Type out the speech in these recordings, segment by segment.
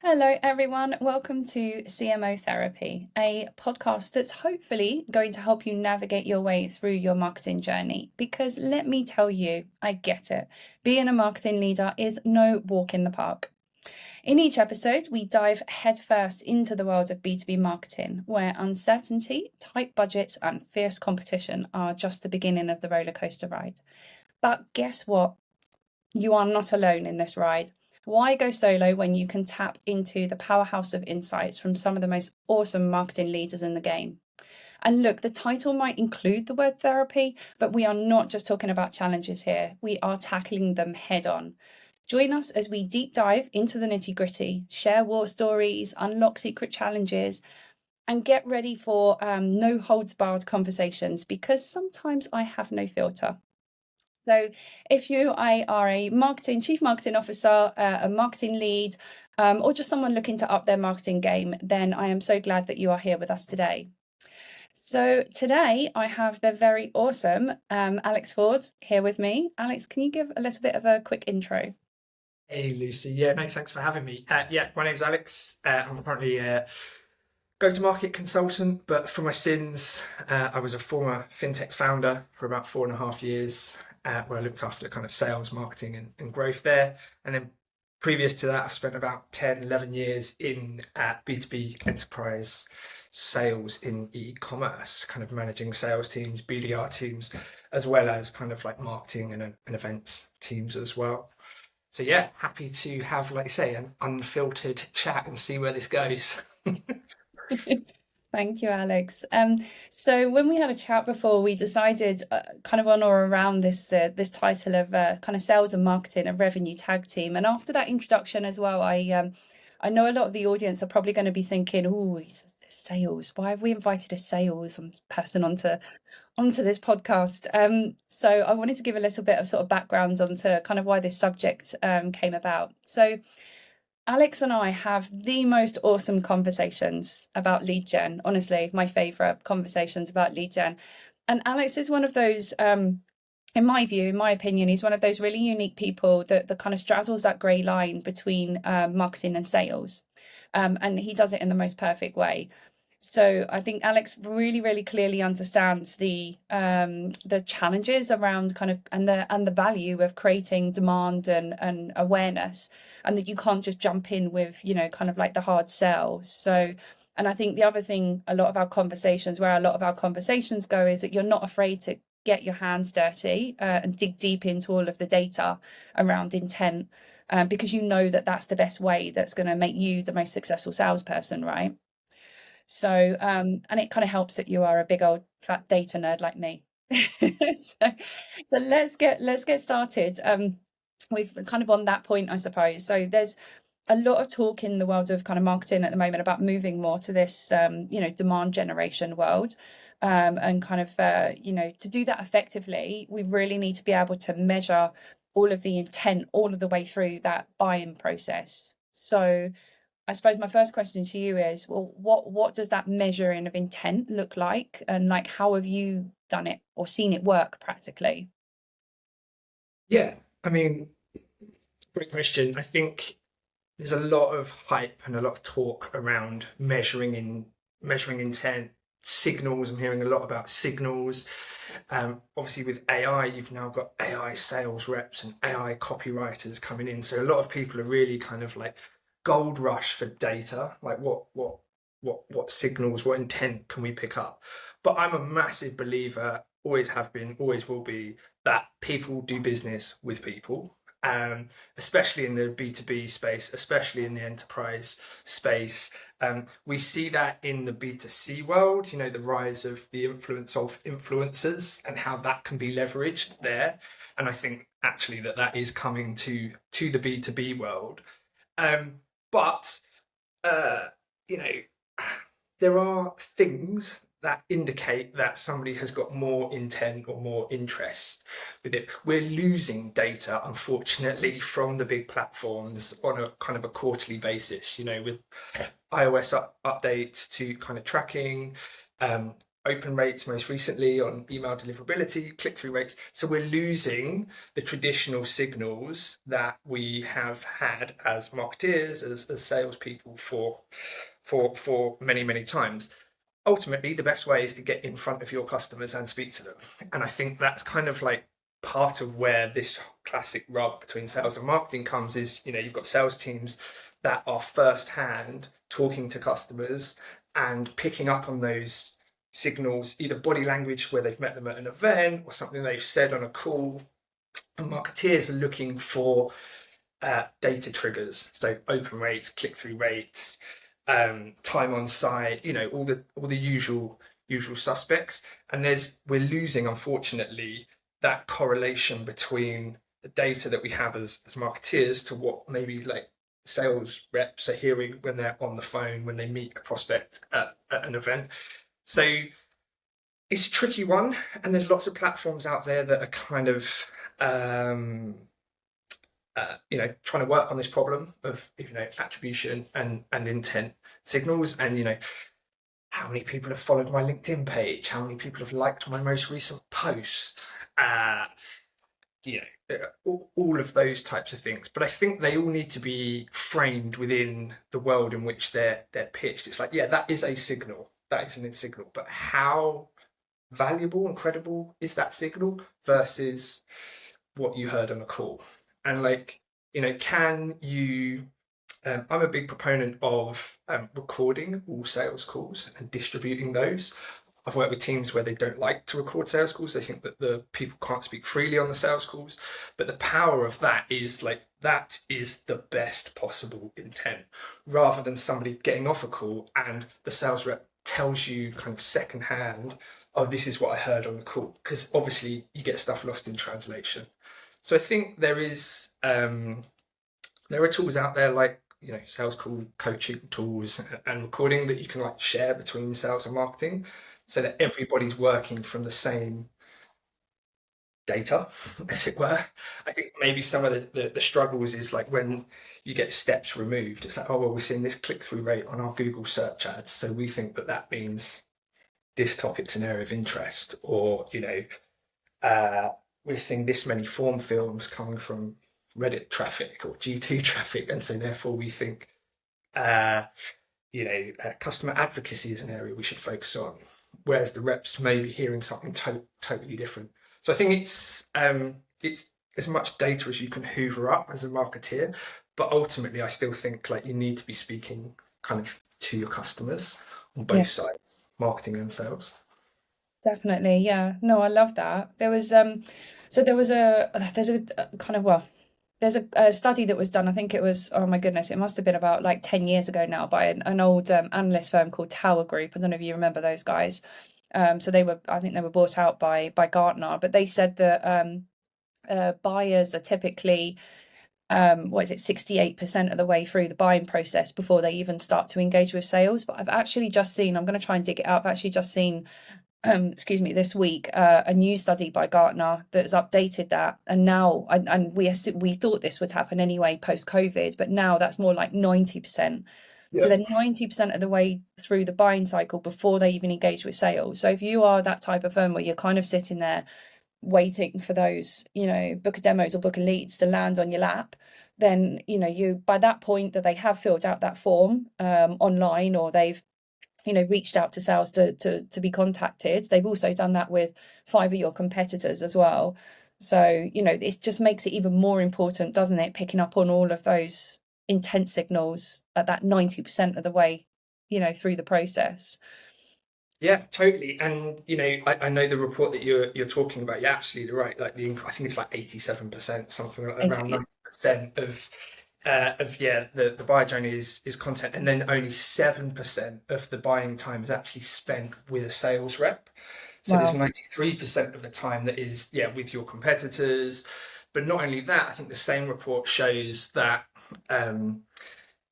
Hello, everyone. Welcome to CMO Therapy, a podcast that's hopefully going to help you navigate your way through your marketing journey. Because let me tell you, I get it. Being a marketing leader is no walk in the park. In each episode, we dive headfirst into the world of B2B marketing, where uncertainty, tight budgets, and fierce competition are just the beginning of the roller coaster ride. But guess what? You are not alone in this ride. Why go solo when you can tap into the powerhouse of insights from some of the most awesome marketing leaders in the game? And look, the title might include the word therapy, but we are not just talking about challenges here. We are tackling them head on. Join us as we deep dive into the nitty gritty, share war stories, unlock secret challenges, and get ready for no holds barred conversations because sometimes I have no filter. So if you are a chief marketing officer, a marketing lead, or just someone looking to up their marketing game, then I am so glad that you are here with us today. So today I have the very awesome Alex Ford here with me. Alex, can you give a little bit of a quick intro? Hey Lucy, yeah, no, thanks for having me. My name's Alex. I'm currently a go-to-market consultant, but for my sins, I was a former fintech founder for about 4.5 years, where I looked after kind of sales, marketing, and growth there. And then previous to that, I've spent about 10, 11 years in B2B enterprise sales in e-commerce, kind of managing sales teams, BDR teams, as well as kind of like marketing and events teams as well. So yeah, happy to have, like you say, an unfiltered chat and see where this goes. Thank you, Alex. So when we had a chat before, we decided kind of on or around this title of kind of sales and marketing, a revenue tag team. And after that introduction as well, I know a lot of the audience are probably going to be thinking, "Oh, sales. Why have we invited a sales person onto this podcast?" So I wanted to give a little bit of sort of background onto kind of why this subject came about. So Alex and I have the most awesome conversations about lead gen. Honestly, my favorite conversations about lead gen. And Alex is one of those, in my view, in my opinion, he's one of those really unique people that kind of straddles that grey line between marketing and sales. And he does it in the most perfect way. So I think Alex really, really clearly understands the challenges around kind of and the value of creating demand and awareness, and that you can't just jump in with, kind of like the hard sell. So, and I think the other thing, a lot of our conversations, where a lot of our conversations go, is that you're not afraid to get your hands dirty and dig deep into all of the data around intent, because you know that that's the best way that's going to make you the most successful salesperson, right? So, and it kind of helps that you are a big old fat data nerd like me. So let's get started. We've kind of on that point, I suppose. So there's a lot of talk in the world of kind of marketing at the moment about moving more to this, demand generation world. And kind of, to do that effectively, we really need to be able to measure all of the intent all of the way through that buying process. So I suppose my first question to you is, well, what does that measuring of intent look like, and like how have you done it or seen it work practically? Yeah, I mean, great question. I think there's a lot of hype and a lot of talk around measuring intent, signals. I'm hearing a lot about signals. Obviously, with AI, you've now got AI sales reps and AI copywriters coming in. So a lot of people are really kind of like gold rush for data, like what signals, what intent can we pick up? But I'm a massive believer, always have been, always will be, that people do business with people. Especially in the B2B space, especially in the enterprise space. We see that in the B2C world, the rise of the influence of influencers and how that can be leveraged there. And I think actually that is coming to the B2B world. But uh, you know, there are things that indicate that somebody has got more intent or more interest with it. We're losing data, unfortunately, from the big platforms on a kind of a quarterly basis, with iOS updates to kind of tracking. Um, open rates most recently on email deliverability, click-through rates. So we're losing the traditional signals that we have had as marketeers, as salespeople for many, many times. Ultimately, the best way is to get in front of your customers and speak to them. And I think that's kind of like part of where this classic rub between sales and marketing comes is, you've got sales teams that are firsthand talking to customers and picking up on those signals, either body language where they've met them at an event or something they've said on a call. And marketeers are looking for data triggers, so open rates, click-through rates, time on site, all the usual suspects. And we're losing, unfortunately, that correlation between the data that we have as marketeers to what maybe like sales reps are hearing when they're on the phone, when they meet a prospect at an event. So it's a tricky one, and there's lots of platforms out there that are kind of trying to work on this problem of attribution and intent signals. And how many people have followed my LinkedIn page, how many people have liked my most recent post, all of those types of things. But I think they all need to be framed within the world in which they're pitched. It's like, yeah, that is a signal, that is an signal, but how valuable and credible is that signal versus what you heard on a call? And can you I'm a big proponent of recording all sales calls and distributing those. I've worked with teams where they don't like to record sales calls. They think that the people can't speak freely on the sales calls. But the power of that is that is the best possible intent, rather than somebody getting off a call and the sales rep tells you kind of secondhand, oh, this is what I heard on the call. Because obviously you get stuff lost in translation. So I think there are tools out there like sales call coaching tools and recording that you can share between sales and marketing, so that everybody's working from the same data, as it were. I think maybe some of the struggles is when you get steps removed. It's like, oh well, we're seeing this click-through rate on our Google search ads, so we think that means this topic's an area of interest, or we're seeing this many form fills coming from Reddit traffic or G2 traffic, and so therefore we think customer advocacy is an area we should focus on, whereas the reps may be hearing something totally different. So I think it's as much data as you can hoover up as a marketeer, but ultimately I still think you need to be speaking kind of to your customers on both sides, marketing and sales. Definitely, yeah. No, I love that. There's a kind of, well, there's a study that was done. I think it was, oh my goodness, it must have been about 10 years ago now, by an old analyst firm called Tower Group. I don't know if you remember those guys. So I think they were bought out by Gartner, but they said that buyers are typically 68% of the way through the buying process before they even start to engage with sales. But I've actually just seen, I'm going to try and dig it out. I've actually just seen excuse me, this week, a new study by Gartner that's updated that, and now, and we thought this would happen anyway post-COVID, but now that's more like 90%. Yeah. So they're 90% of the way through the buying cycle before they even engage with sales. So if you are that type of firm where you're kind of sitting there waiting for those, book of demos or book of leads to land on your lap, then you, by that point that they have filled out that form online, or they've reached out to sales to be contacted. They've also done that with 5 of your competitors as well. So, it just makes it even more important, doesn't it? Picking up on all of those intent signals at that 90% of the way, through the process. Yeah, totally. And I know the report that you're talking about. You're absolutely right. I think it's 87%, something around 90% of the buyer journey is content, and then only 7% of the buying time is actually spent with a sales rep. So wow. There's 93% of the time that is with your competitors. But not only that, I think the same report shows that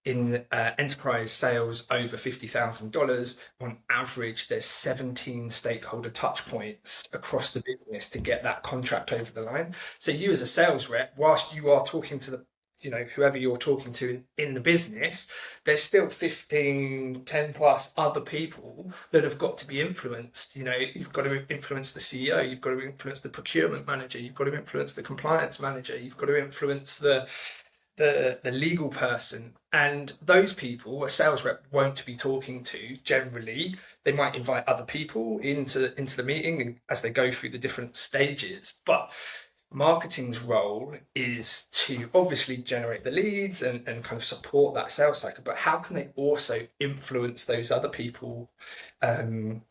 in enterprise sales over $50,000, on average, there's 17 stakeholder touch points across the business to get that contract over the line. So you as a sales rep, whilst you are talking to whoever you're talking to in the business, there's still 15, 10 plus other people that have got to be influenced. You've got to influence the CEO, you've got to influence the procurement manager, you've got to influence the compliance manager, you've got to influence the legal person. And those people a sales rep won't be talking to generally. They might invite other people into the meeting as they go through the different stages, but marketing's role is to obviously generate the leads and kind of support that sales cycle, but how can they also influence those other people um,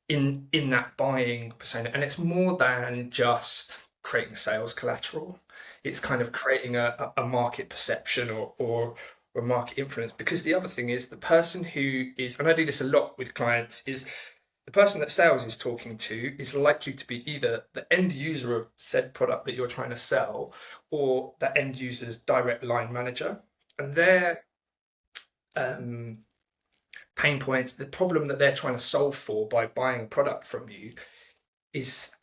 in that buying persona? And it's more than just creating sales collateral. It's kind of creating a market perception or a market influence. Because the other thing is the person who is, and I do this a lot with clients, is the person that sales is talking to is likely to be either the end user of said product that you're trying to sell or the end user's direct line manager. And their um, pain points, the problem that they're trying to solve for by buying product from you is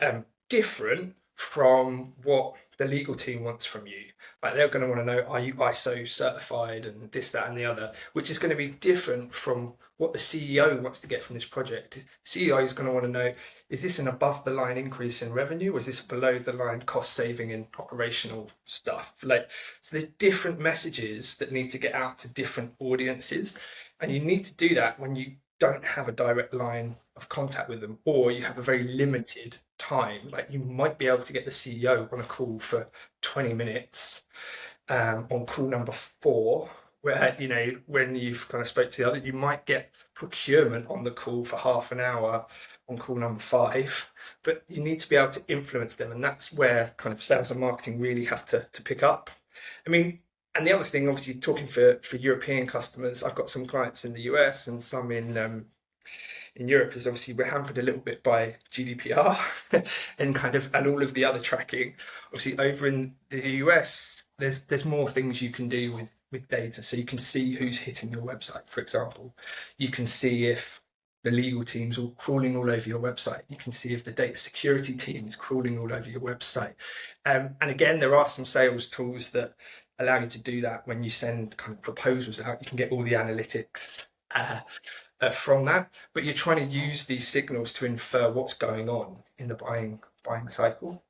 different from what the legal team wants from you. Like they're going to want to know, are you ISO certified and this, that, and the other, which is going to be different from what the CEO wants to get from this project. CEO is going to want to know, is this an above the line increase in revenue, or is this below the line cost saving in operational stuff? So there's different messages that need to get out to different audiences, and you need to do that when you don't have a direct line of contact with them, or you have a very limited time. Like you might be able to get the CEO on a call for 20 minutes on call number 4, where when you've kind of spoke to the other, you might get procurement on the call for half an hour on call number 5, but you need to be able to influence them, and that's where kind of sales and marketing really have to pick up. I mean, and the other thing, obviously, talking for European customers, I've got some clients in the US and some in Europe, is obviously we're hampered a little bit by GDPR and all of the other tracking. Obviously, over in the US, there's more things you can do with data. So you can see who's hitting your website, for example. You can see if the legal team's all crawling all over your website. You can see if the data security team is crawling all over your website. And again, there are some sales tools that allow you to do that. When you send kind of proposals out, you can get all the analytics from that, but you're trying to use these signals to infer what's going on in the buying cycle.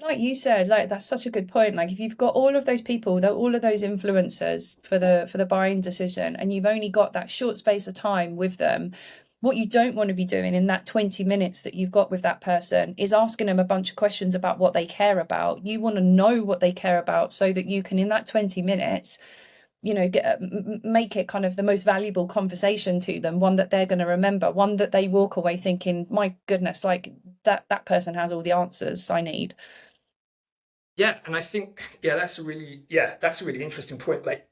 Like you said, like that's such a good point. Like if you've got all of those people, all of those influencers for the buying decision, and you've only got that short space of time with them, what you don't want to be doing in that 20 minutes that you've got with that person is asking them a bunch of questions about what they care about. You want to know what they care about so that you can, in that 20 minutes, make it kind of the most valuable conversation to them, one that they're going to remember, one that they walk away thinking, my goodness, like that person has all the answers I need. Yeah, and I think that's a really interesting point. Like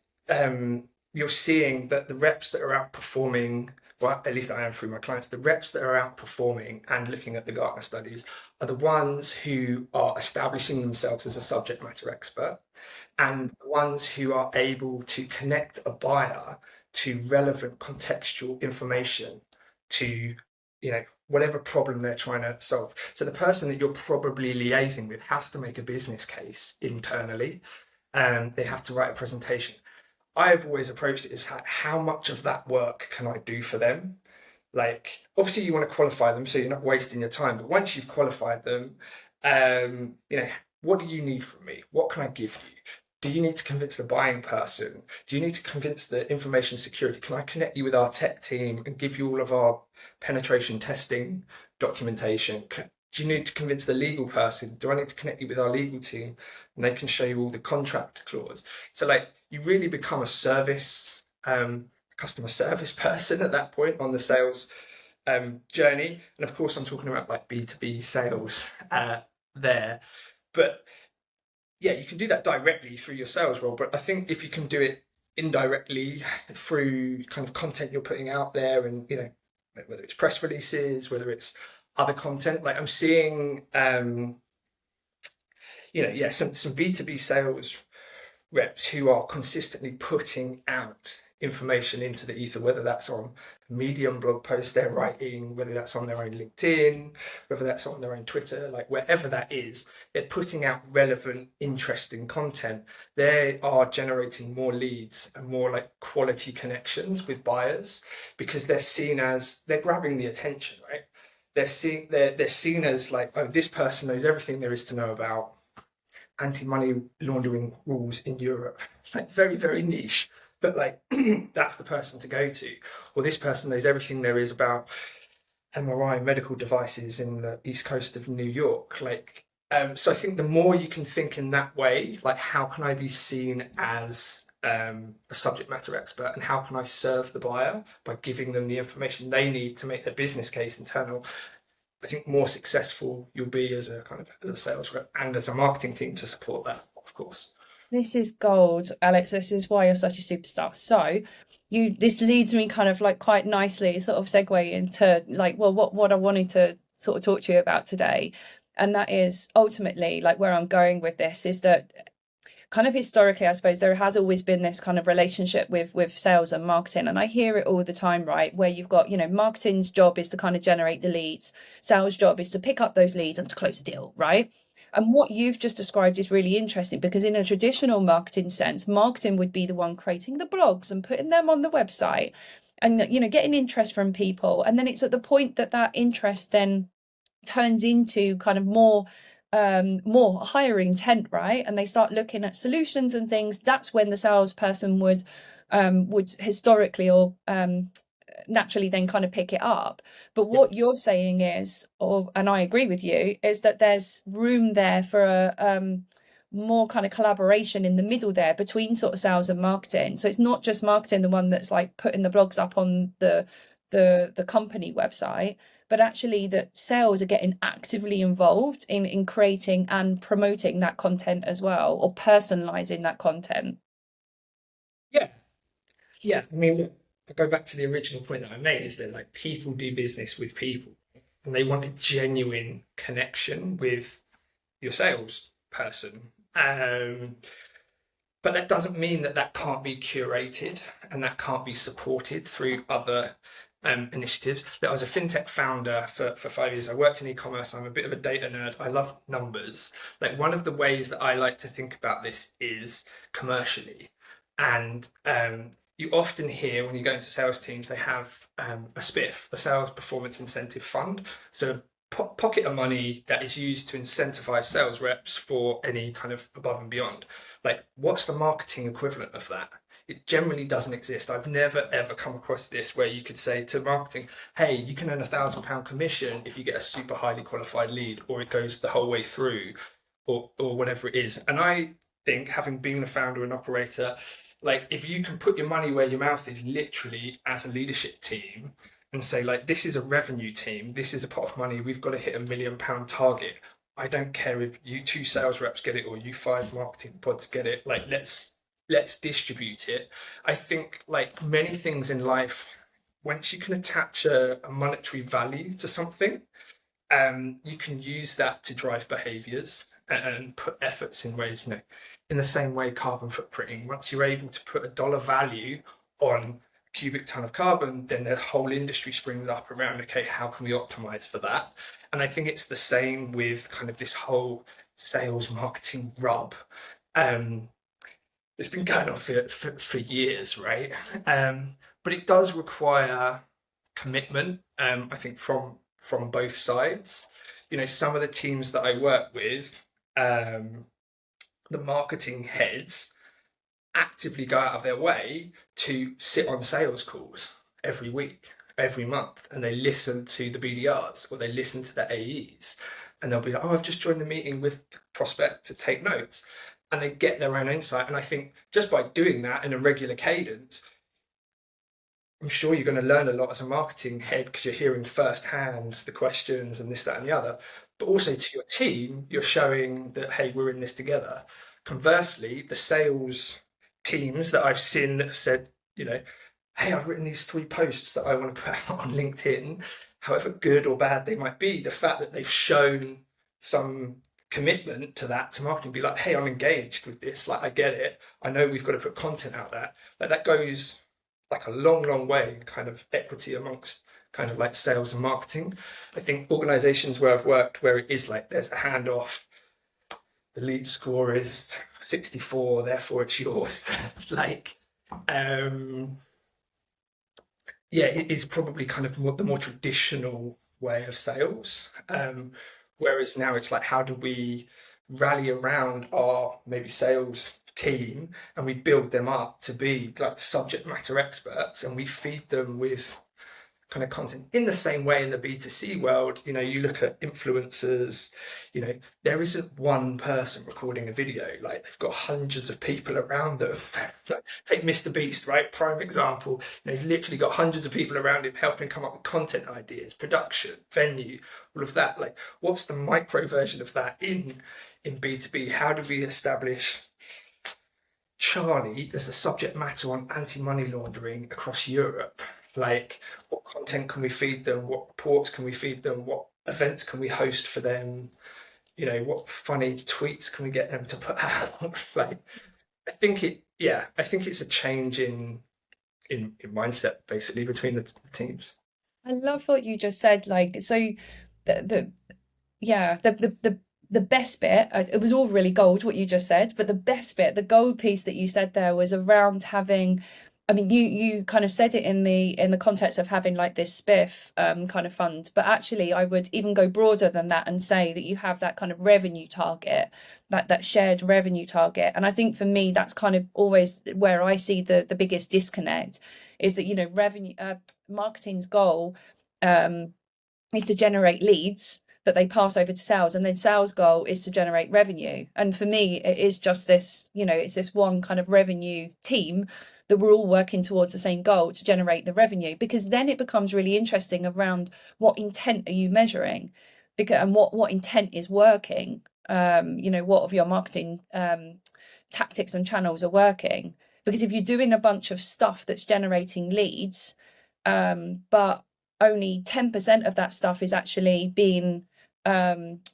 you're seeing that the reps that are outperforming, well, at least I am through my clients, the reps that are outperforming and looking at the Gartner studies are the ones who are establishing themselves as a subject matter expert, and the ones who are able to connect a buyer to relevant contextual information to whatever problem they're trying to solve. So the person that you're probably liaising with has to make a business case internally, and they have to write a presentation. I've always approached it as how much of that work can I do for them? Like, obviously you want to qualify them so you're not wasting your time, but once you've qualified them, what do you need from me? What can I give you? Do you need to convince the buying person? Do you need to convince the information security? Can I connect you with our tech team and give you all of our penetration testing documentation? Do you need to convince the legal person? Do I need to connect you with our legal team and they can show you all the contract clause? So like you really become a customer service person at that point on the sales journey. And of course, I'm talking about like B2B sales there. But yeah, you can do that directly through your sales role, but I think if you can do it indirectly through kind of content you're putting out there, and whether it's press releases, whether it's other content, like I'm seeing some B2B sales reps who are consistently putting out information into the ether, whether that's on Medium blog post they're writing, whether that's on their own LinkedIn, whether that's on their own Twitter, like wherever that is, they're putting out relevant, interesting content. They are generating more leads and more like quality connections with buyers because they're grabbing the attention, right? They're seen as like, oh, this person knows everything there is to know about anti-money laundering rules in Europe. Like very, very niche, but like that's the person to go to. Or this person knows everything there is about MRI medical devices in the east coast of New York. So I think the more you can think in that way, like how can I be seen as a subject matter expert, and how can I serve the buyer by giving them the information they need to make their business case internal, I think more successful you'll be as a sales rep and as a marketing team to support that, of course. This is gold, Alex. This is why you're such a superstar. So, this leads me kind of like quite nicely, sort of segue into like, well, what I wanted to sort of talk to you about today. And that is ultimately like where I'm going with this is that kind of historically, I suppose there has always been this kind of relationship with sales and marketing, and I hear it all the time, right? Where you've got, marketing's job is to kind of generate the leads, sales job is to pick up those leads and to close a deal, right? And what you've just described is really interesting because in a traditional marketing sense, marketing would be the one creating the blogs and putting them on the website and getting interest from people, and then it's at the point that that interest then turns into kind of more higher intent, right? And they start looking at solutions and things. That's when the salesperson would historically or naturally then kind of pick it up. But Yeah. what you're saying is, and I agree with you, is that there's room there for a more kind of collaboration in the middle there between sort of sales and marketing. So it's not just marketing, the one that's like putting the blogs up on the company website, but actually that sales are getting actively involved in creating and promoting that content as well, or personalizing that content. Yeah. Yeah. I mean, look, I go back to the original point that I made is that like people do business with people and they want a genuine connection with your sales person. But that doesn't mean that that can't be curated and that can't be supported through other initiatives. Look, I was a fintech founder for 5 years. I worked in e-commerce. I'm a bit of a data nerd. I love numbers. Like one of the ways that I like to think about this is commercially. And you often hear when you go into sales teams, they have a SPIF, a sales performance incentive fund. So pocket of money that is used to incentivize sales reps for any kind of above and beyond. Like, what's the marketing equivalent of that? It generally doesn't exist. I've never ever come across this where you could say to marketing, hey, you can earn £1,000 commission if you get a super highly qualified lead, or it goes the whole way through, or whatever it is. And I think, having been a founder and operator, like if you can put your money where your mouth is literally as a leadership team and say like, this is a revenue team, this is a pot of money, we've got to hit £1 million target. I don't care if you 2 sales reps get it or you 5 marketing pods get it. Like let's distribute it. I think like many things in life, once you can attach a monetary value to something, you can use that to drive behaviors and put efforts in ways, in the same way carbon footprinting. Once you're able to put a dollar value on cubic ton of carbon, then the whole industry springs up around, okay, how can we optimize for that? And I think it's the same with kind of this whole sales marketing rub. It's been going on for years, right? But it does require commitment, I think, from both sides. Some of the teams that I work with, the marketing heads actively go out of their way to sit on sales calls every week, every month, and they listen to the BDRs or they listen to the AEs, and they'll be like, oh, I've just joined the meeting with the prospect to take notes, and they get their own insight. And I think just by doing that in a regular cadence, I'm sure you're going to learn a lot as a marketing head because you're hearing firsthand the questions and this, that, and the other. But also to your team, you're showing that, hey, we're in this together. Conversely, the sales teams that I've seen that have said, hey, I've written these 3 posts that I want to put out on LinkedIn, however good or bad they might be, the fact that they've shown some commitment to that, to marketing, be like, hey, I'm engaged with this, like I get it, I know we've got to put content out there, like that goes like a long way in kind of equity amongst kind of like sales and marketing. I think organizations where I've worked where it is like there's a handoff, the lead score is 64, therefore it's yours. Like, yeah, it is probably kind of the more traditional way of sales. Whereas now it's like, how do we rally around our maybe sales team and we build them up to be like subject matter experts, and we feed them with kind of content in the same way in the B2C world. You know, you look at influencers, you know, there isn't one person recording a video, like they've got hundreds of people around them. Like, take Mr. Beast, right? Prime example. You know, he's literally got hundreds of people around him helping come up with content ideas, production, venue, all of that. Like, what's the micro version of that in B2B? How do we establish Charlie as the subject matter on anti-money laundering across Europe? Like, what content can we feed them? What reports can we feed them? What events can we host for them? You know, what funny tweets can we get them to put out? Like, I think it's a change in mindset basically between the teams. I love what you just said. Like, so the yeah, the best bit, it was all really gold what you just said, but the best bit, the gold piece that you said there was around having, I mean, you kind of said it in the context of having like this spiff kind of fund, but actually I would even go broader than that and say that you have that kind of revenue target, that shared revenue target. And I think for me that's kind of always where I see the biggest disconnect, is that, you know, revenue marketing's goal is to generate leads that they pass over to sales, and then sales goal is to generate revenue. And for me it is just this, you know, it's this one kind of revenue team that we're all working towards the same goal to generate the revenue, because then it becomes really interesting around what intent are you measuring, because and what intent is working. You know, what of your marketing tactics and channels are working, because if you're doing a bunch of stuff that's generating leads, but only 10% of that stuff is actually being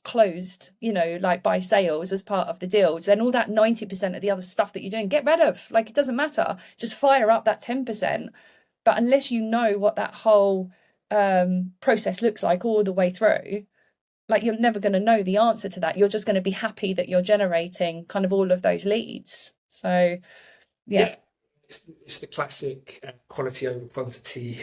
closed, you know, like by sales as part of the deals, then all that 90% of the other stuff that you're doing, get rid of. Like, it doesn't matter, just fire up that 10%. But unless you know what that whole process looks like all the way through, like, you're never going to know the answer to that. You're just going to be happy that you're generating kind of all of those leads. So yeah. Yeah, it's the classic quality over quantity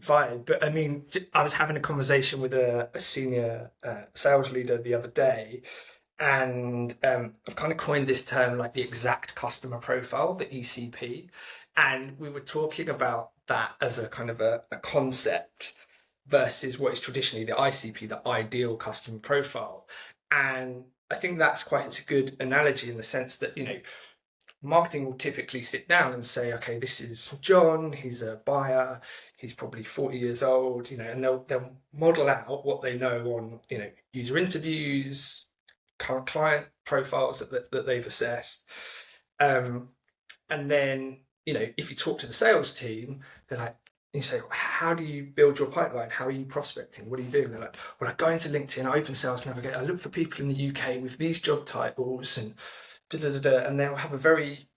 vibe. But I mean, I was having a conversation with a senior sales leader the other day, and I've kind of coined this term like the exact customer profile, the ECP. And we were talking about that as a kind of a concept versus what is traditionally the ICP, the ideal customer profile. And I think that's quite a good analogy in the sense that, you know, marketing will typically sit down and say, okay, this is John, he's a buyer, he's probably 40 years old, you know, and they'll model out what they know on, you know, user interviews, current client profiles that they've assessed. And then, you know, if you talk to the sales team, they're like, you say, how do you build your pipeline? How are you prospecting? What are you doing? They're like, well, I go into LinkedIn, I open Sales Navigator, I look for people in the UK with these job titles, and and they'll have a very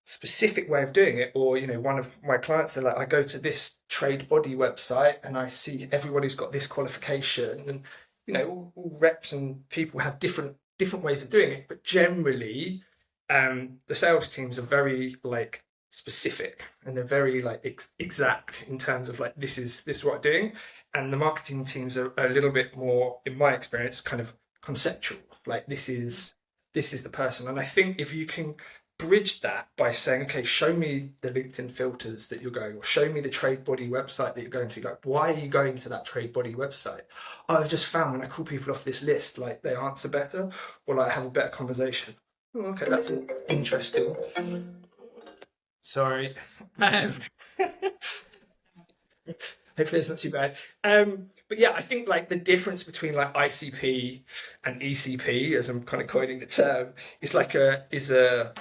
specific way of doing it. Or, you know, one of my clients, they're like, I go to this trade body website and I see everybody's got this qualification, and, you know, all reps and people have different ways of doing it, but generally the sales teams are very like specific, and they're very like exact in terms of like, this is what I'm doing. And the marketing teams are a little bit more, in my experience, kind of conceptual, like this is the person. And I think if you can bridge that by saying, okay, show me the LinkedIn filters that you're going, or show me the trade body website that you're going to, like, why are you going to that trade body website? Oh, I've just found when I call people off this list, like, they answer better, or like have a better conversation. Oh, okay, that's interesting. Sorry. Hopefully it's not too bad. But yeah, I think like the difference between like ICP and ECP, as I'm kind of coining the term, is like is a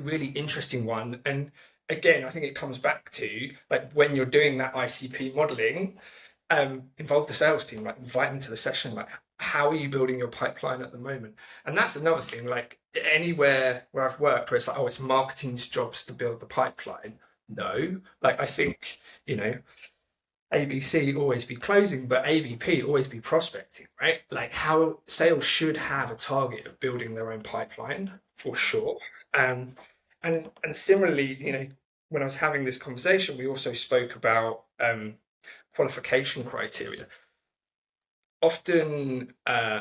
really interesting one. And again, I think it comes back to like, when you're doing that ICP modeling, involve the sales team, like invite them to the session, like how are you building your pipeline at the moment? And that's another thing, like anywhere where I've worked where it's like, oh, it's marketing's jobs to build the pipeline. No, like I think, you know, ABC always be closing, but ABP always be prospecting, right? Like how sales should have a target of building their own pipeline for sure. Um, and similarly, you know, when I was having this conversation, we also spoke about qualification criteria. Often,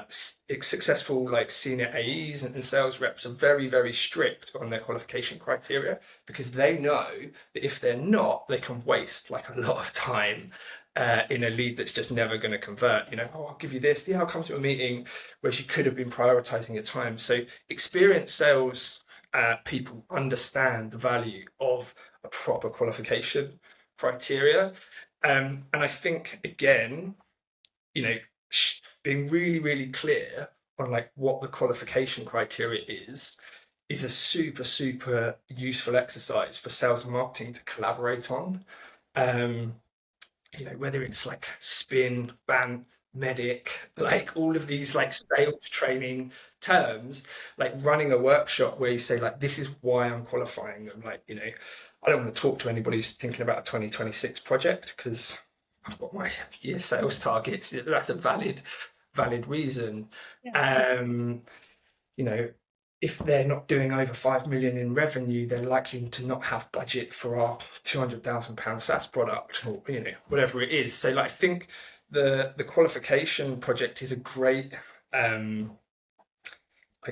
successful like senior AEs and sales reps are very, very strict on their qualification criteria because they know that if they're not, they can waste like a lot of time in a lead that's just never going to convert. You know, oh, I'll give you this. Yeah, I'll come to a meeting, whereas you could have been prioritizing your time. So, experienced sales people understand the value of a proper qualification criteria. And I think again, you know, being really, really clear on like what the qualification criteria is a super, super useful exercise for sales and marketing to collaborate on. Um, you know, whether it's like spin, ban, medic, like all of these like sales training terms, like running a workshop where you say like, this is why I'm qualifying them. Like, you know, I don't want to talk to anybody who's thinking about a 2026 project because I've got my year sales targets. That's a valid reason. Yeah. Um, you know, if they're not doing over 5 million in revenue, they're likely to not have budget for our £200,000 SaaS product or, you know, whatever it is. So like, I think the qualification project is a great, I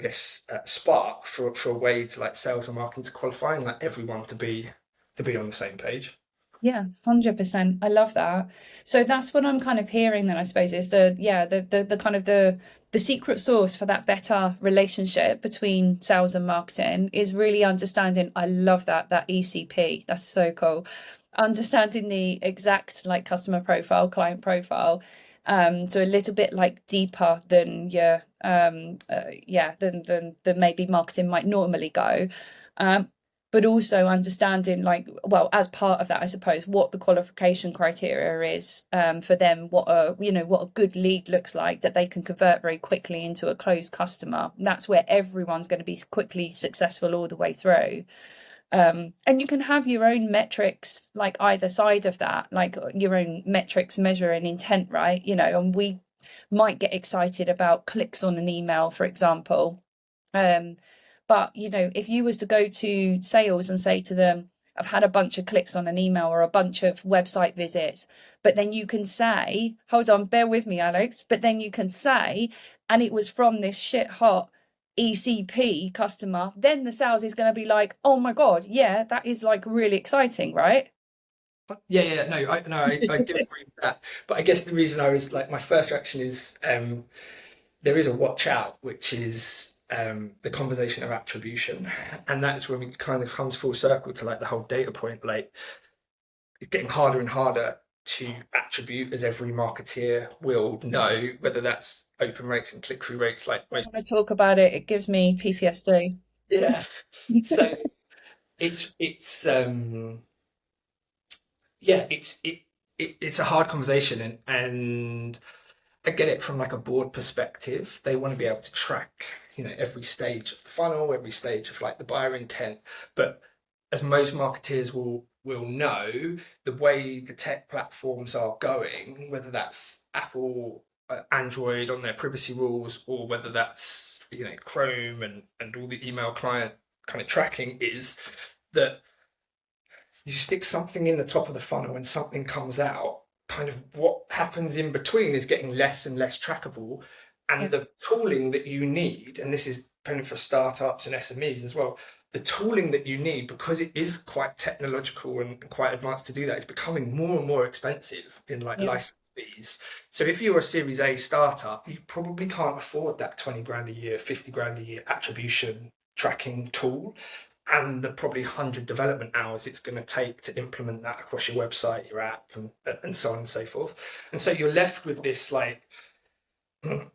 guess, spark for a way to like sales and marketing to qualify and like everyone to be on the same page. Yeah, 100%. I love that. So that's what I'm kind of hearing then, I suppose, is the kind of the secret sauce for that better relationship between sales and marketing is really understanding. I love that ECP. That's so cool. Understanding the exact like customer profile, client profile. So a little bit like deeper than your than maybe marketing might normally go. Um, but also understanding like, well, as part of that, I suppose, what the qualification criteria is, for them, what a good lead looks like that they can convert very quickly into a closed customer. And that's where everyone's going to be quickly successful all the way through. And you can have your own metrics like either side of that, like your own metrics measuring intent, right? And we might get excited about clicks on an email, for example. But if you was to go to sales and say to them, I've had a bunch of clicks on an email or a bunch of website visits, but then you can say, hold on, bear with me, Alex, but then you can say, and it was from this shit hot ECP customer, then the sales is going to be like, oh my God, yeah, that is like really exciting, right? Yeah, no, I do agree with that. But I guess the reason I was like, my first reaction is there is a watch out, which is the conversation of attribution, and that's when we kind of comes full circle to like the whole data point. Like it's getting harder and harder to attribute, as every marketeer will know, whether that's open rates and click through rates. Like Don't most, want to talk about it. It gives me PTSD. yeah. So it's yeah, it's a hard conversation, and I get it from like a board perspective. They want to be able to track, you know, every stage of the funnel, every stage of like the buyer intent. But as most marketeers will know, the way the tech platforms are going, whether that's Apple, Android on their privacy rules, or whether that's, you know, Chrome and all the email client kind of tracking, is that you stick something in the top of the funnel and something comes out, kind of what happens in between is getting less and less trackable. Yeah, And the tooling that you need, and this is dependent for startups and SMEs as well, the tooling that you need, because it is quite technological and quite advanced to do that, is becoming more and more expensive in like yeah, license fees. So if you're a Series A startup, you probably can't afford that 20 grand a year, 50 grand a year attribution tracking tool and the probably 100 development hours it's going to take to implement that across your website, your app, and so on and so forth. And so you're left with this like, I'm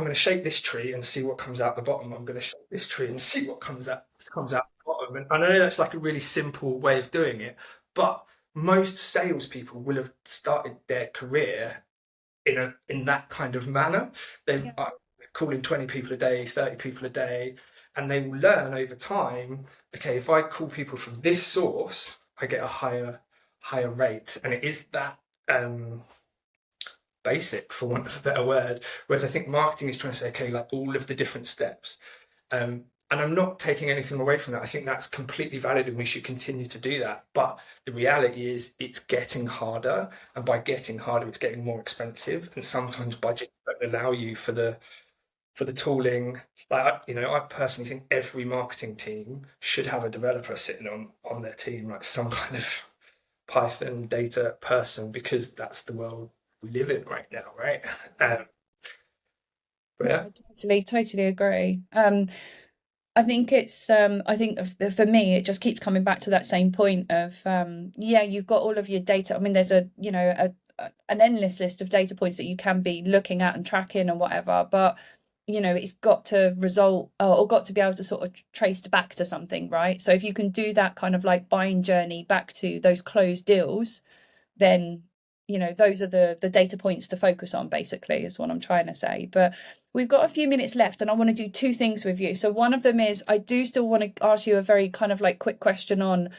going to shake this tree and see what comes out the bottom. I'm going to shake this tree and see what comes out the bottom. And I know that's like a really simple way of doing it, but most salespeople will have started their career in that kind of manner. They're Yeah. calling 20 people a day, 30 people a day, and they will learn over time. Okay, if I call people from this source, I get a higher rate, and it is that basic, for want of a better word. Whereas I think marketing is trying to say, okay, like all of the different steps. And I'm not taking anything away from that. I think that's completely valid and we should continue to do that. But the reality is it's getting harder. And by getting harder, it's getting more expensive. And sometimes budgets don't allow you for the tooling. Like, I personally think every marketing team should have a developer sitting on their team, like some kind of Python data person, because that's the world we live in right now, right? Um, but No, yeah, I totally agree. I think I think for me, it just keeps coming back to that same point of, yeah, you've got all of your data. I mean, there's an endless list of data points that you can be looking at and tracking and whatever, but it's got to result or got to be able to sort of trace back to something, right? So if you can do that kind of like buying journey back to those closed deals, then those are the data points to focus on, basically, is what I'm trying to say. But we've got a few minutes left and I want to do two things with you. So one of them is I do still want to ask you a very kind of like quick question on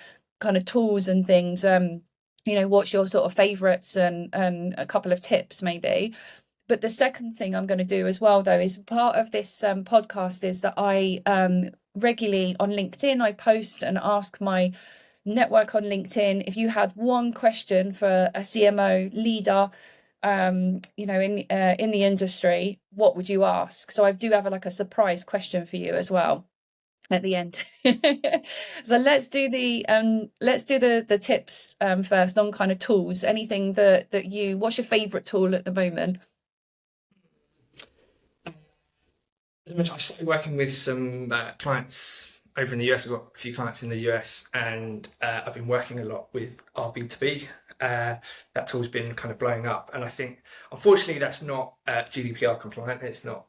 kind of tools and things. What's your sort of favorites and a couple of tips maybe. But the second thing I'm going to do as well, though, is part of this podcast is that I regularly on LinkedIn, I post and ask my network on LinkedIn if you had one question for a CMO leader, in the industry, what would you ask? So I do have like a surprise question for you as well at the end. So let's do the tips first on kind of tools. Anything what's your favorite tool at the moment? I started working with some clients over in the US. I've got a few clients in the US, and I've been working a lot with our B2B. That tool's been kind of blowing up, and I think unfortunately that's not GDPR compliant. It's not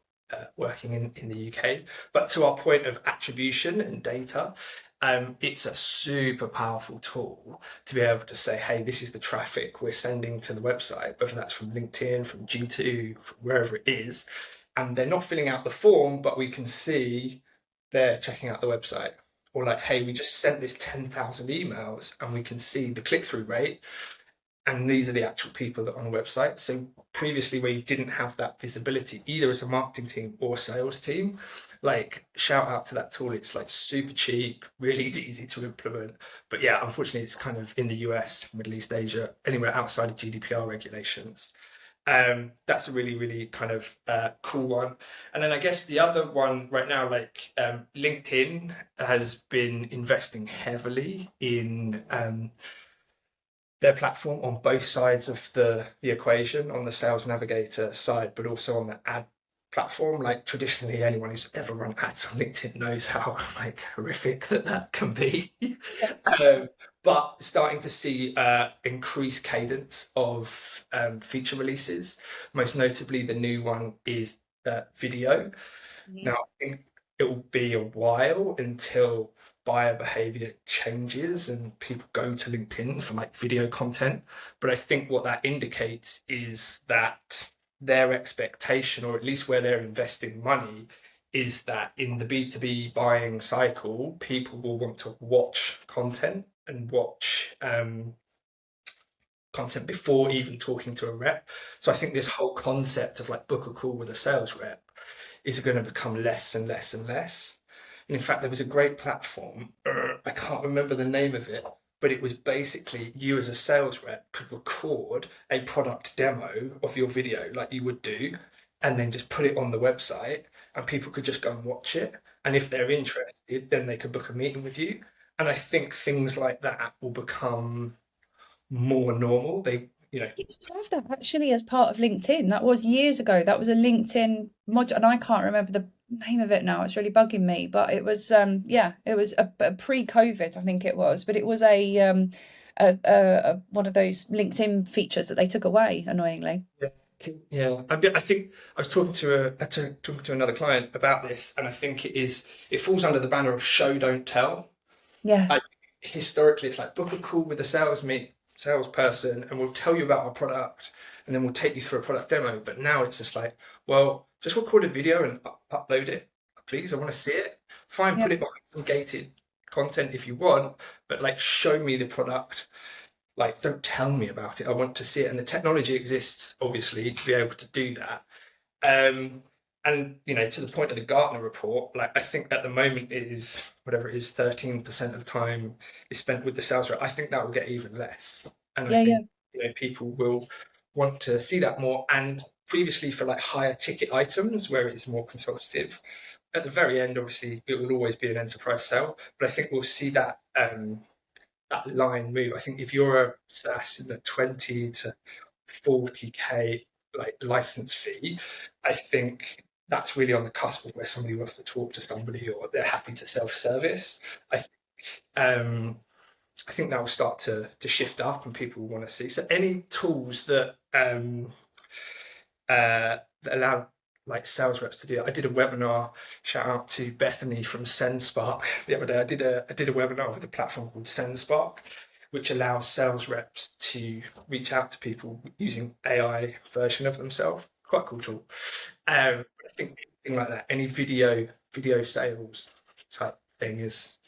working in the UK. But to our point of attribution and data, it's a super powerful tool to be able to say, hey, this is the traffic we're sending to the website, whether that's from LinkedIn, from G2, from wherever it is. And they're not filling out the form, but we can see they're checking out the website. Or like, hey, we just sent this 10,000 emails and we can see the click-through rate. And these are the actual people that are on the website. So previously where you didn't have that visibility, either as a marketing team or sales team, like shout out to that tool. It's like super cheap, really easy to implement. But yeah, unfortunately it's kind of in the US, Middle East, Asia, anywhere outside of GDPR regulations. That's a really, really kind of cool one. And then I guess the other one right now, like LinkedIn has been investing heavily in their platform on both sides of the equation, on the sales navigator side, but also on the ad platform. Like traditionally, anyone who's ever run ads on LinkedIn knows how like horrific that can be. um, but starting to see increased cadence of feature releases. Most notably, the new one is video. Now, Mhm. I think it will be a while until buyer behavior changes and people go to LinkedIn for like video content. But I think what that indicates is that their expectation, or at least where they're investing money, is that in the B2B buying cycle, people will want to watch content and watch content before even talking to a rep. So I think this whole concept of like book a call with a sales rep is going to become less and less and less. And in fact, there was a great platform, I can't remember the name of it, but it was basically you as a sales rep could record a product demo of your video like you would do, and then just put it on the website, and people could just go and watch it. And if they're interested, then they could book a meeting with you. And I think things like that will become more normal. Used to have that actually as part of LinkedIn. That was years ago. That was a LinkedIn module, and I can't remember the name of it now. It's really bugging me. But it was, yeah, it was a pre-COVID, I think it was. But it was a one of those LinkedIn features that they took away, annoyingly. Yeah, yeah. I think I was talking to another client about this, and I think it falls under the banner of show don't tell. Yeah. I Historically it's like book a call with a sales meet. salesperson, and we'll tell you about our product, and then we'll take you through a product demo. But now it's just like, well, just record a video and upload it, please. I want to see it. Fine, Yeah. put it behind some gated content if you want, but like show me the product. Like, don't tell me about it. I want to see it. And the technology exists, obviously, to be able to do that. Um, and to the point of the Gartner report, like I think at the moment it is whatever it is, 13% of time is spent with the sales rep. I think that will get even less. And I Yeah, yeah. think people will want to see that more. And previously for like higher ticket items where it's more consultative, at the very end, obviously, it will always be an enterprise sale. But I think we'll see that line move. I think if you're a SaaS in the 20 to 40K like license fee, I think that's really on the cusp of where somebody wants to talk to somebody or they're happy to self-service. I think I think that will start to shift up and people will want to see. So any tools that allow like sales reps to do it. I did a webinar. Shout out to Bethany from SendSpark the other day. I did a webinar with a platform called SendSpark, which allows sales reps to reach out to people using AI version of themselves. Quite a cool tool. I think anything like that, any video sales type thing is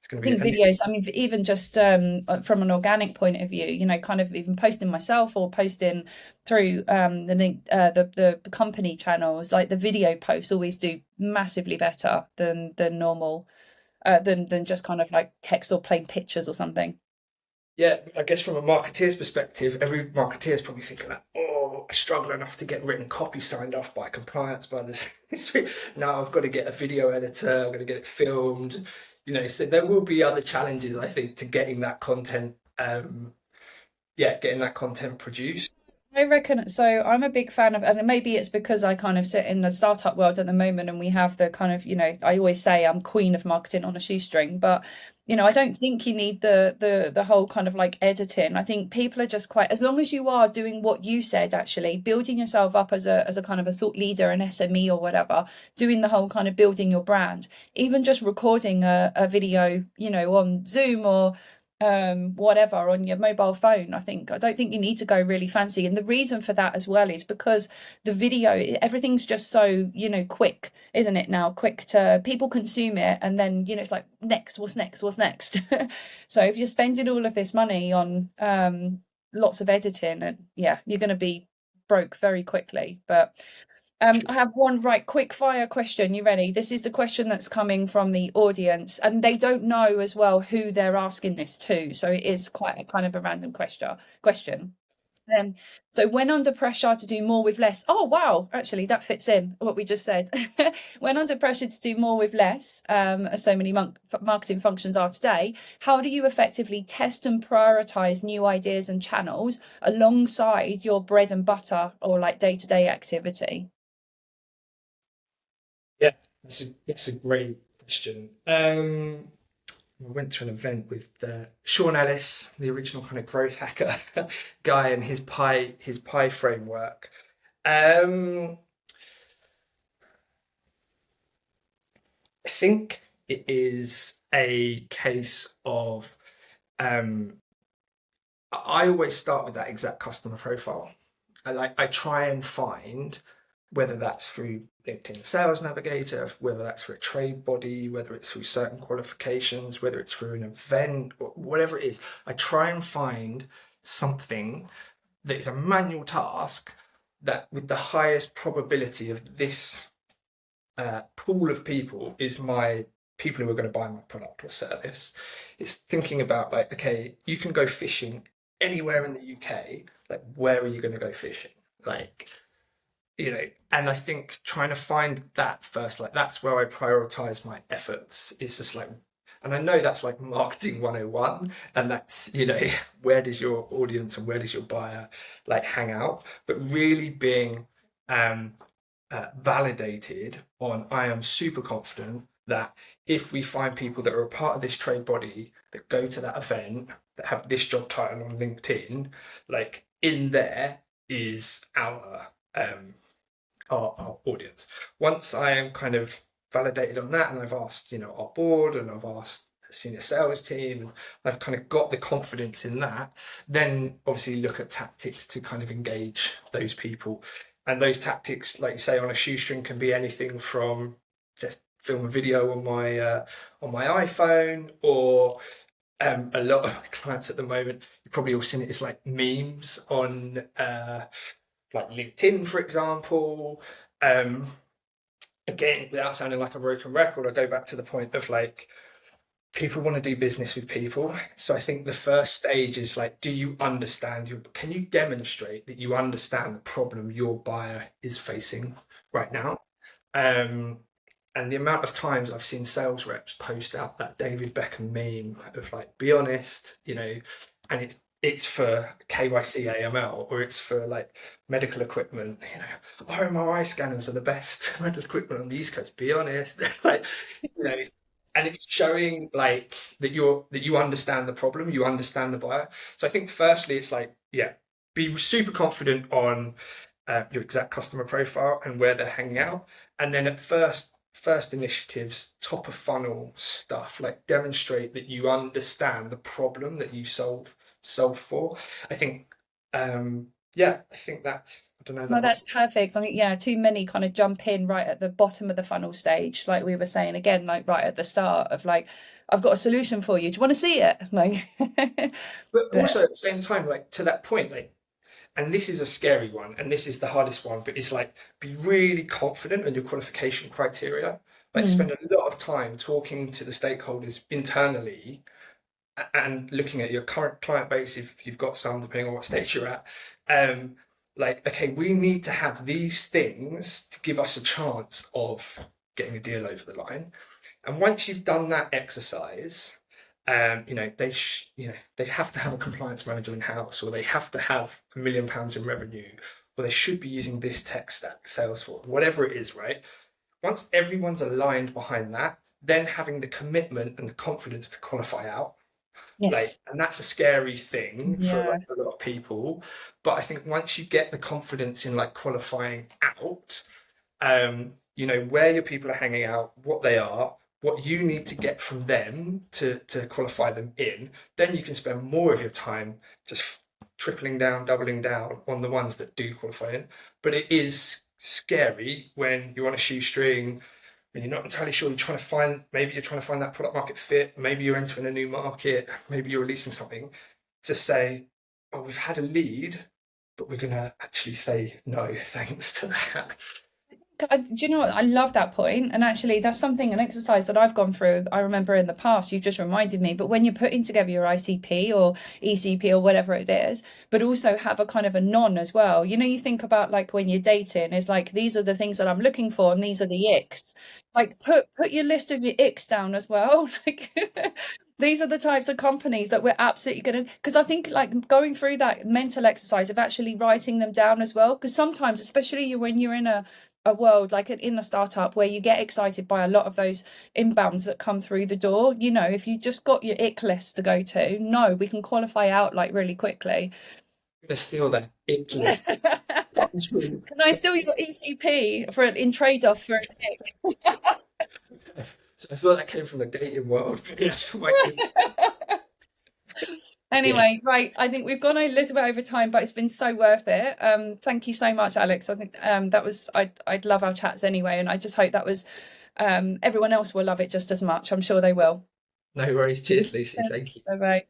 going I to be. think And videos, I mean, even just from an organic point of view, kind of even posting myself or posting through the link, the company channels, like the video posts always do massively better than normal, than just kind of like text or plain pictures or something. yeah, I guess from a marketeer's perspective, every marketeer is probably thinking like, oh, I struggle enough to get written copy signed off by compliance by this week. Now I've got to get a video editor, I've got to get it filmed. So there will be other challenges, I think, to getting that content, getting that content produced. I reckon so. I'm a big fan of, and maybe it's because I kind of sit in the startup world at the moment, and we have the kind of, I always say I'm queen of marketing on a shoestring, but I don't think you need the whole kind of like editing. I think people are just quite, as long as you are doing what you said, actually building yourself up as a kind of a thought leader, an SME or whatever, doing the whole kind of building your brand, even just recording a video, on Zoom or whatever on your mobile phone. I don't think you need to go really fancy, and the reason for that as well is because the video, everything's just so quick, isn't it? Now quick to people consume it, and then it's like, next, what's next? So if you're spending all of this money on lots of editing, and yeah, you're going to be broke very quickly. But I have one quick fire question. You ready? This is the question that's coming from the audience, and they don't know as well who they're asking this to, so it is quite a kind of a random question. Um, so when under pressure to do more with less, oh wow, actually that fits in what we just said. When under pressure to do more with less, as so many marketing functions are today, how do you effectively test and prioritize new ideas and channels alongside your bread and butter or like day-to-day activity? Yeah, that's a great question. I went to an event with Sean Ellis, the original kind of growth hacker guy, and his pie framework. Um, I think it is a case of I always start with that exact customer profile. I try and find whether that's through LinkedIn Sales Navigator, whether that's through a trade body, whether it's through certain qualifications, whether it's through an event, or whatever it is. I try and find something that is a manual task that, with the highest probability of this pool of people, is my people who are going to buy my product or service. It's thinking about like, okay, you can go fishing anywhere in the UK. Like, where are you going to go fishing? Like, and I think trying to find that first, like that's where I prioritize my efforts. It's just like, and I know that's like marketing 101, and that's, where does your audience and where does your buyer like hang out? But really being um, validated on, I am super confident that if we find people that are a part of this trade body that go to that event that have this job title on LinkedIn, like in there is our audience. Once I am kind of validated on that, and I've asked, our board, and I've asked senior sales team, and I've kind of got the confidence in that, then obviously look at tactics to kind of engage those people. And those tactics, like you say, on a shoestring can be anything from just film a video on my iPhone, or a lot of my clients at the moment, you've probably all seen it, it's like memes on like LinkedIn, for example. Um, Again, without sounding like a broken record, I go back to the point of like, people want to do business with people. So I think the first stage is like, do you understand can you demonstrate that you understand the problem your buyer is facing right now? Um, and the amount of times I've seen sales reps post out that David Beckham meme of like, be honest, and it's for KYC AML, or it's for like medical equipment, RMRI scanners are the best medical equipment on the East Coast, be honest. Like, and it's showing like that you understand the problem, you understand the buyer. So I think firstly it's like, yeah, be super confident on your exact customer profile and where they're hanging out, and then at first initiatives, top of funnel stuff, like demonstrate that you understand the problem that you solve for. I think I think that's, I don't know, No, that that's was. perfect. I think, yeah, too many kind of jump in right at the bottom of the funnel stage, like we were saying again, like right at the start of like, I've got a solution for you. Do you want to see it? Like, But but also at the same time, like to that point, like, and this is a scary one, and this is the hardest one, but it's like, be really confident in your qualification criteria. Like spend mm, a lot of time talking to the stakeholders internally and looking at your current client base, if you've got some, depending on what stage you're at. um like, okay, we need to have these things to give us a chance of getting a deal over the line. And once you've done that exercise, they have to have a compliance manager in house, or they have to have £1 million in revenue, or they should be using this tech stack, Salesforce, whatever it is, right? Once everyone's aligned behind that, then having the commitment and the confidence to qualify out. Like, yes, and that's a scary thing for yeah, like a lot of people. But I think once you get the confidence in like qualifying out, where your people are hanging out, what they are, what you need to get from them to qualify them in, then you can spend more of your time just tripling down, doubling down on the ones that do qualify in. But it is scary when you're on a shoestring and you're not entirely sure. Maybe you're trying to find that product market fit. Maybe you're entering a new market. Maybe you're releasing something, to say, oh, we've had a lead, but we're going to actually say no, thanks to that. do you know what? I love that point. And actually, that's something, an exercise that I've gone through. I remember in the past, you've just reminded me, but when you're putting together your ICP or ECP or whatever it is, but also have a kind of a non as well. You think about like when you're dating, is like, these are the things that I'm looking for, and these are the icks. Like, put your list of your icks down as well. Like, these are the types of companies that we're absolutely going to, because I think like going through that mental exercise of actually writing them down as well, because sometimes, especially when you're in a world like in a startup where you get excited by a lot of those inbounds that come through the door, if you just got your ick list to go to, no, we can qualify out like really quickly. I'm going to steal that it Can list. That's really- I steal your ECP in trade-off for an ick? So I feel that came from the dating world. But yeah, yeah, Anyway, right, I think we've gone a little bit over time, but it's been so worth it. Thank you so much, Alex. I think that was, I'd love our chats anyway, and I just hope that was, everyone else will love it just as much. I'm sure they will. no worries. Cheers, Lucy. Thank you. Bye bye.